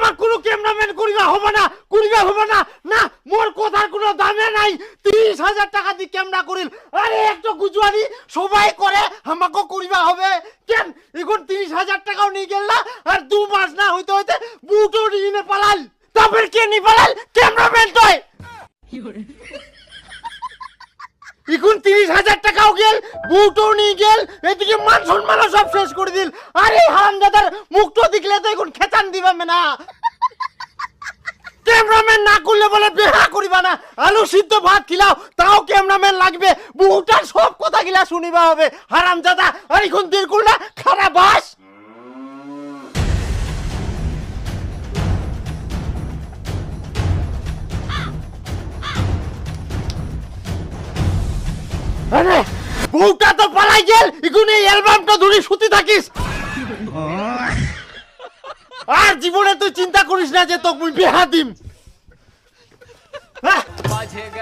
আমার কোনো ক্যামেরাম্যান করিবা হবে না, না মোর কথার কোনো দামে নাই। 30,000 টাকা দিয়ে ক্যামেরা করিল, আরে একটা গুজুয়ারি সবাই করে, আমাকে করিবা হবে কেন? এখন 30,000 টাকাও নিয়ে গেল না, আর 2 মাস না হইতে হইতে বুটও নিয়ে পালাল। তারপর কে নি পালাল? ক্যামেরাম্যান তয়। এখন 30,000 টাকাও গেল, বুটও নিয়ে গেল, এদিকে মান সম্মানও সব শেষ করে দিল। আরে হারামজাদার মুখটা দেখলে তো এখন খেচান দিবা না। ক্যামেরাম্যান না করলে বলে বেহা করিবা না, আলু সিদ্ধ ভাত খিলাও তাও ক্যামেরাম্যান লাগবে, বুটার সব কথা গিলা শুনিবা হবে হারামজাদা। আর এখন দের করলা খারাপ বাস। আরে বউটা তো পালাই গেল, এখন এই অ্যালবামটা ধরে শুতে থাকিস। আর জীবনে তুই চিন্তা করিস না যে তোকে মুই বিয়া দিম।